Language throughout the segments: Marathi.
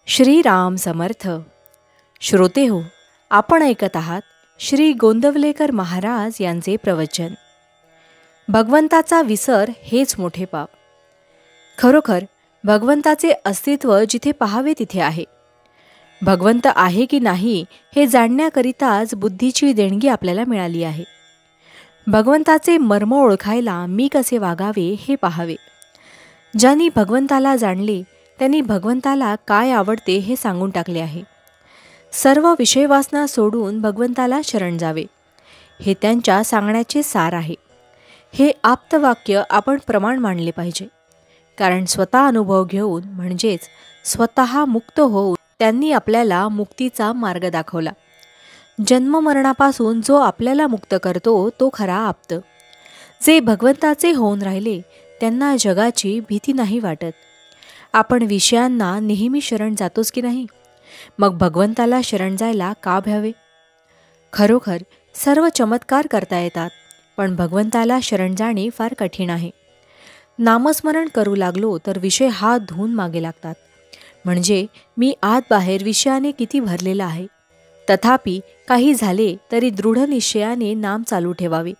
श्रीराम समर्थ. श्रोते हो, आपण ऐकत आहात श्री गोंदवलेकर महाराज यांचे प्रवचन. भगवंताचा विसर हेच मोठे पाप. खरोखर भगवंताचे अस्तित्व जिथे पाहावे तिथे आहे. भगवंत आहे की नाही हे जाणण्याकरिताच बुद्धीची देणगी आपल्याला मिळाली आहे. भगवंताचे मर्म ओळखायला मी कसे वागावे हे पाहावे. ज्यांनी भगवंताला जाणले त्यांनी भगवंताला काय आवडते हे सांगून टाकले आहे. सर्व विषयवासना सोडून भगवंताला शरण जावे हे त्यांच्या सांगण्याचे सार आहे. हे आप्तवाक्य आपण प्रमाण मानले पाहिजे, कारण स्वतः अनुभव घेऊन म्हणजेच स्वतः मुक्त होऊन त्यांनी आपल्याला मुक्तीचा मार्ग दाखवला. जन्ममरणापासून जो आपल्याला मुक्त करतो तो खरा आप्त. जे भगवंताचे होऊन राहिले त्यांना जगाची भीती नाही वाटत. आपण विषयांना नेहमी शरण जातोच की नाही, मग भगवंताला शरण जायला का भ्यावे? खरोखर सर्व चमत्कार करता येतात, पण भगवंताला शरण जाणे फार कठीण आहे. नामस्मरण करू लागलो तर विषय हात धुवून मागे लागतात. म्हणजे मी आत बाहेर विषयाने किती भरलेला आहे. तथापि काही झाले तरी दृढ निश्चयाने नाम चालू ठेवावे.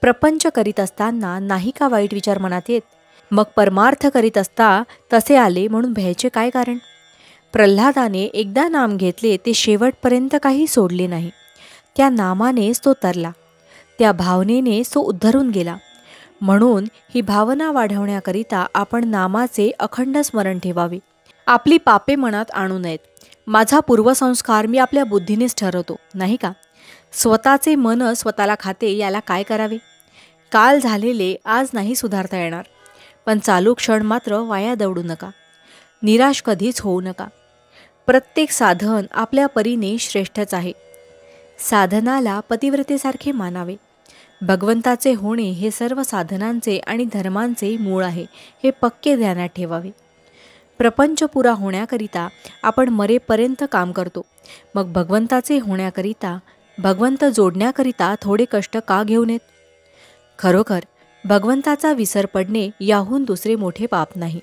प्रपंच करीत असताना नाही का वाईट विचार मनात येत? मग परमार्थ करीत असता तसे आले म्हणून भ्यायचे काय कारण? प्रल्हादाने एकदा नाम घेतले ते शेवटपर्यंत काही सोडले नाही. त्या नामानेच तो तरला, त्या भावनेनेच तो उद्धरून गेला. म्हणून ही भावना वाढवण्याकरिता आपण नामाचे अखंड स्मरण ठेवावे. आपली पापे मनात आणू नयेत. माझा पूर्वसंस्कार मी आपल्या बुद्धीनेच ठरवतो, नाही का? स्वतःचे मन स्वतःला खाते, याला काय करावे? काल झालेले आज नाही सुधारता येणार, पण चालू क्षण मात्र वाया दवडू नका. निराश कधीच होऊ नका. प्रत्येक साधन आपल्या परीने श्रेष्ठच आहे. साधनाला पतिव्रतेसारखे मानावे. भगवंताचे होणे हे सर्व साधनांचे आणि धर्मांचे मूळ आहे हे पक्के ध्यानात ठेवावे. प्रपंच पुरा होण्याकरिता आपण मरेपर्यंत काम करतो, मग भगवंताचे होण्याकरिता, भगवंत जोडण्याकरिता थोडे कष्ट का घेऊ नयेत? खरोखर भगवंताचा विसर पडणे याहून दुसरे मोठे पाप नाही.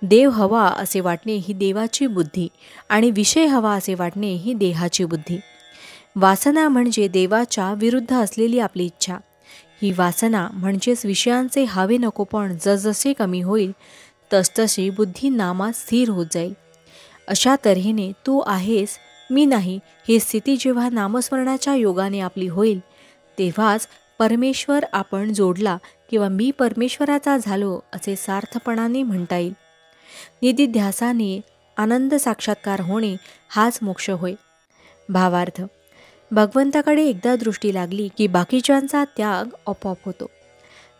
देव हवा असे वाटणे ही देवाची बुद्धी आणि विषय हवा असे वाटणे ही देहाची बुद्धी. वासना म्हणजे देवाच्या विरुद्ध असलेली आपली इच्छा. ही वासना म्हणजेच विषयांचे हवे नकोपण जसजसे कमी होईल तसतशी बुद्धी नामात स्थिर होत जाईल. अशा तऱ्हेने तू आहेस मी नाही ही स्थिती जेव्हा नामस्मरणाच्या योगाने आपली होईल तेव्हाच परमेश्वर आपण जोडला किंवा मी परमेश्वराचा झालो असे सार्थपणाने म्हणता येईल. निधिध्यासाने आनंद साक्षात्कार होणे हाच मोक्ष होय. भावार्थ: भगवंताकडे एकदा दृष्टी लागली की बाकीच्यांचा त्याग आपोआप होतो.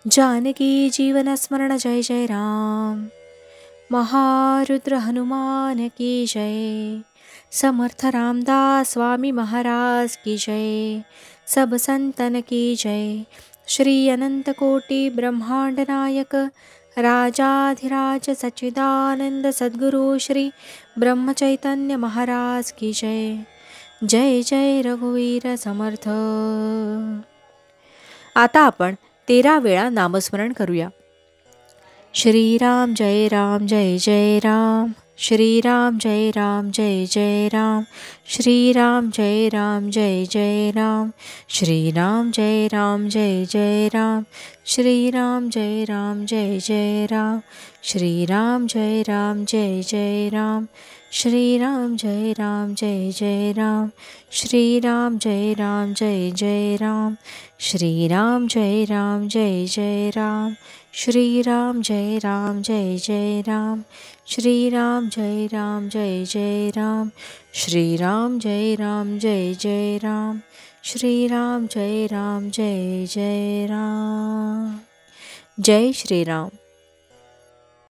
जानकी जीवन स्मरण जय जय राम. महारुद्र हनुमान की जय. समर्थ रामदास स्वामी महाराज की जय. सब संतन की जय. श्री अनंत कोटि ब्रह्मांड नायक राजाधिराज सच्चिदानंद सद्गुरु श्री ब्रह्मचैतन्य महाराज की जय. जय जय रघुवीर समर्थ. आता आपण 13 वेळा नामस्मरण करूया. श्रीराम जय राम जय जय राम. श्रीराम जय राम जय जय राम. श्रीराम जय राम जय जय राम. श्रीराम जय राम जय जय राम. श्रीराम जय राम जय जय राम. श्रीराम जय राम जय जय राम. श्रीराम जय राम जय जय राम. श्रीराम जय राम जय जय राम. श्रीराम जय राम जय जय राम. श्रीराम जय राम जय जय राम. श्रीराम जय राम जय जय राम. श्रीराम जय राम जय जय राम. श्रीराम जय राम जय जय राम. जय श्रीराम.